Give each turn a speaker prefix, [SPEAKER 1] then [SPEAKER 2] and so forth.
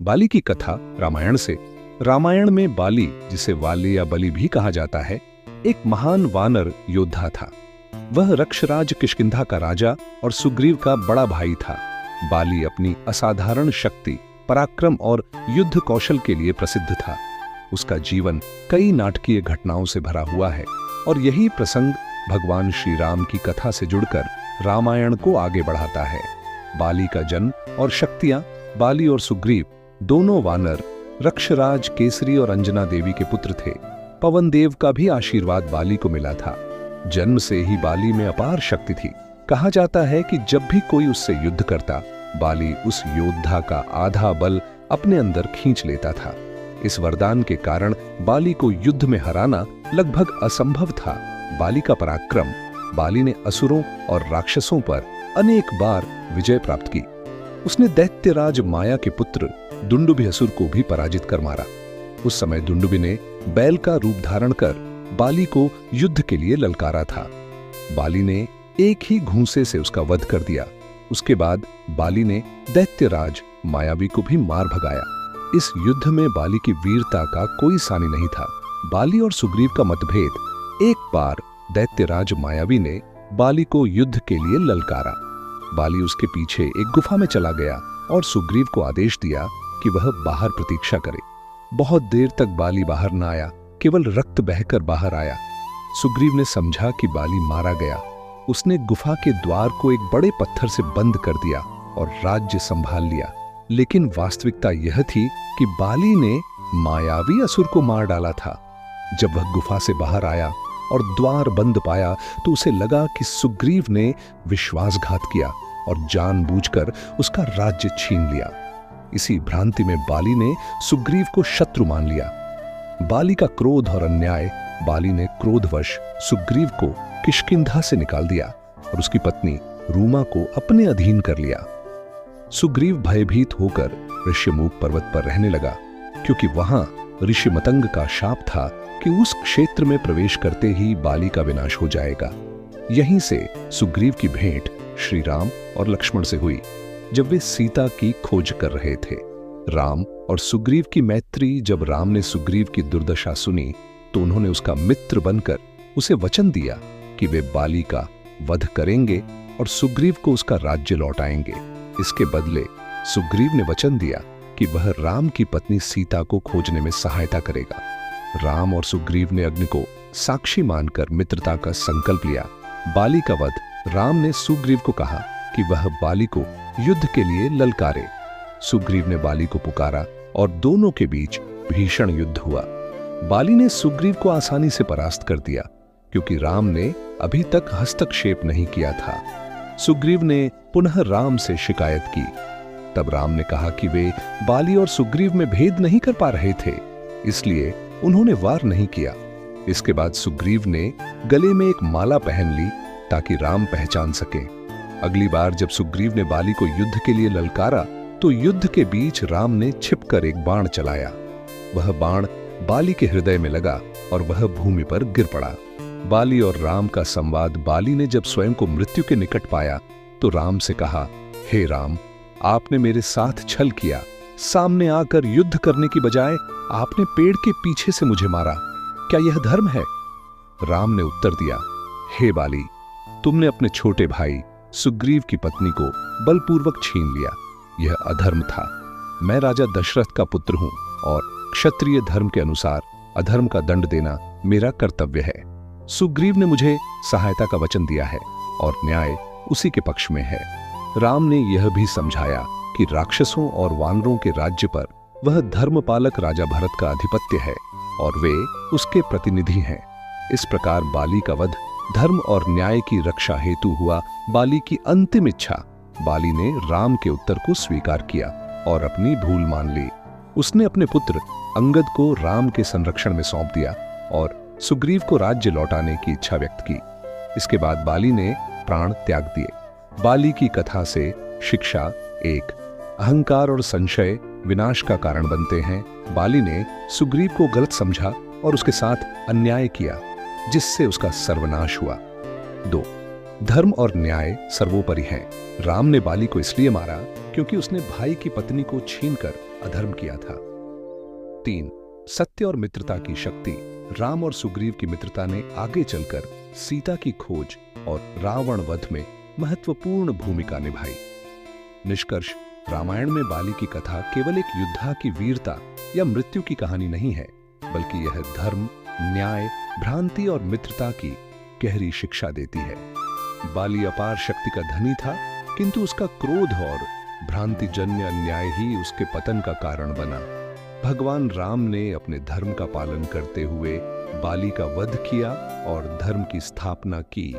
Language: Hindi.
[SPEAKER 1] बाली की कथा रामायण से। रामायण में बाली, जिसे वाली या बलि भी कहा जाता है, एक महान वानर योद्धा था। वह रक्षराज किष्किंधा का राजा और सुग्रीव का बड़ा भाई था। बाली अपनी असाधारण शक्ति, पराक्रम और युद्ध कौशल के लिए प्रसिद्ध था। उसका जीवन कई नाटकीय घटनाओं से भरा हुआ है और यही प्रसंग भगवान श्री राम की कथा से जुड़कर रामायण को आगे बढ़ाता है। बाली का जन्म और शक्तियां। बाली और सुग्रीव दोनों वानर रक्षराज केसरी और अंजना देवी के पुत्र थे। पवन देव का भी आशीर्वाद बाली को मिला था। जन्म से ही बाली में अपार शक्ति थी। कहा जाता है कि जब भी कोई उससे युद्ध करता, बाली उस योद्धा का आधा बल अपने अंदर खींच लेता था। इस वरदान के कारण बाली को युद्ध में हराना लगभग असंभव था। बाली का पराक्रम। बाली ने असुरों और राक्षसों पर अनेक बार विजय प्राप्त की। उसने दैत्यराज माया के पुत्र दुंदुभि असुर को भी पराजित कर मारा। उस समय दुंदुभि ने बैल का रूप धारण कर बाली को युद्ध के लिए ललकारा था। बाली ने एक ही घूंसे से उसका वध कर दिया। उसके बाद बाली ने दैत्यराज मायावी को भी मार भगाया। इस युद्ध में बाली की वीरता का कोई सानी नहीं था। बाली और सुग्रीव का मतभेद। एक बार दैत्यराज मायावी ने बाली को युद्ध के लिए ललकारा। बाली उसके पीछे एक गुफा में चला गया और सुग्रीव को आदेश दिया कि वह बाहर प्रतीक्षा करे। बहुत देर तक बाली बाहर न आया, केवल रक्त बहकर बाहर आया। सुग्रीव ने समझा कि बाली मारा गया। उसने गुफा के द्वार को एक बड़े पत्थर से बंद कर दिया और राज्य संभाल लिया। लेकिन वास्तविकता यह थी कि बाली ने मायावी असुर को मार डाला था। जब वह गुफा से बाहर आया और द्वार बंद पाया तो उसे लगा कि सुग्रीव ने विश्वासघात किया और जानबूझकर उसका राज्य छीन लिया। इसी भ्रांति में बाली ने सुग्रीव को शत्रु मान लिया। बाली का क्रोध और अन्याय। बाली ने क्रोधवश सुग्रीव को किष्किंधा से निकाल दिया और उसकी पत्नी रूमा को अपने अधीन कर लिया। सुग्रीव भयभीत होकर ऋष्यमूक पर्वत पर रहने लगा, क्योंकि वहां ऋषि मतंग का शाप था कि उस क्षेत्र में प्रवेश करते ही बाली का विनाश हो जाएगा। यहीं से सुग्रीव की भेंट श्री राम और लक्ष्मण से हुई, जब वे सीता की खोज कर रहे थे। राम और सुग्रीव की मैत्री। जब राम ने सुग्रीव की दुर्दशा सुनी तो उन्होंने उसका मित्र बनकर उसे वचन दिया कि वे बाली का वध करेंगे और सुग्रीव को उसका राज्य लौटाएंगे। इसके बदले सुग्रीव ने वचन दिया कि वह राम की पत्नी सीता को खोजने में सहायता करेगा। राम और सुग्रीव ने अग्नि को साक्षी मानकर मित्रता का संकल्प लिया। बाली का वध। राम ने सुग्रीव को कहा कि वह बाली को युद्ध के लिए ललकारे। सुग्रीव ने बाली को पुकारा और दोनों के बीच भीषण युद्ध हुआ। बाली ने सुग्रीव को आसानी से परास्त कर दिया, क्योंकि राम ने अभी तक हस्तक्षेप नहीं किया था। सुग्रीव ने पुनः राम से शिकायत की। तब राम ने कहा कि वे बाली और सुग्रीव में भेद नहीं कर पा रहे थे, इसलिए उन्होंने वार नहीं किया। इसके बाद सुग्रीव ने गले में एक माला पहन ली ताकि राम पहचान सके। अगली बार जब सुग्रीव ने बाली को युद्ध के लिए ललकारा तो युद्ध के बीच राम ने छिपकर एक बाण चलाया। वह बाण बाली के हृदय में लगा और वह भूमि पर गिर पड़ा। बाली और राम का संवाद। बाली ने जब स्वयं को मृत्यु के निकट पाया तो राम से कहा, हे राम, आपने मेरे साथ छल किया। सामने आकर युद्ध करने की बजाय आपने पेड़ के पीछे से मुझे मारा। क्या यह धर्म है? राम ने उत्तर दिया, हे बाली, तुमने अपने छोटे भाई सुग्रीव की पत्नी को बलपूर्वक छीन लिया। यह अधर्म था। मैं राजा दशरथ का पुत्र हूं और क्षत्रिय धर्म के अनुसार अधर्म का दंड देना मेरा कर्तव्य है। सुग्रीव ने मुझे सहायता का वचन दिया है और न्याय उसी के पक्ष में है। राम ने यह भी समझाया कि राक्षसों और वानरों के राज्य पर वह धर्मपालक राजा भरत का आधिपत्य है और वे उसके प्रतिनिधि हैं। इस प्रकार बाली का वध धर्म और न्याय की रक्षा हेतु हुआ। बाली की अंतिम इच्छा। बाली ने राम के उत्तर को स्वीकार किया और अपनी भूल मान ली। उसने अपने पुत्र अंगद को राम के संरक्षण में सौंप दिया और सुग्रीव को राज्य लौटाने की इच्छा व्यक्त की। इसके बाद बाली ने प्राण त्याग दिए। बाली की कथा से शिक्षा। एक, अहंकार और संशय विनाश का कारण बनते हैं। बाली ने सुग्रीव को गलत समझा और उसके साथ अन्याय किया, जिससे उसका सर्वनाश हुआ। 2, धर्म और न्याय सर्वोपरि है। राम ने बाली को इसलिए मारा क्योंकि उसने भाई की पत्नी को छीनकर अधर्म किया था। 3. सत्य और मित्रता की शक्ति। राम और सुग्रीव की मित्रता ने आगे चलकर सीता की खोज और रावण वध में महत्वपूर्ण भूमिका निभाई। निष्कर्ष, रामायण में बाली की कथा केवल एक योद्धा की वीरता या मृत्यु की कहानी नहीं है, बल्कि यह धर्म, न्याय, भ्रांति और मित्रता की गहरी शिक्षा देती है। बाली अपार शक्ति का धनी था, किंतु उसका क्रोध और भ्रांतिजन्य अन्याय ही उसके पतन का कारण बना। भगवान राम ने अपने धर्म का पालन करते हुए बाली का वध किया और धर्म की स्थापना की।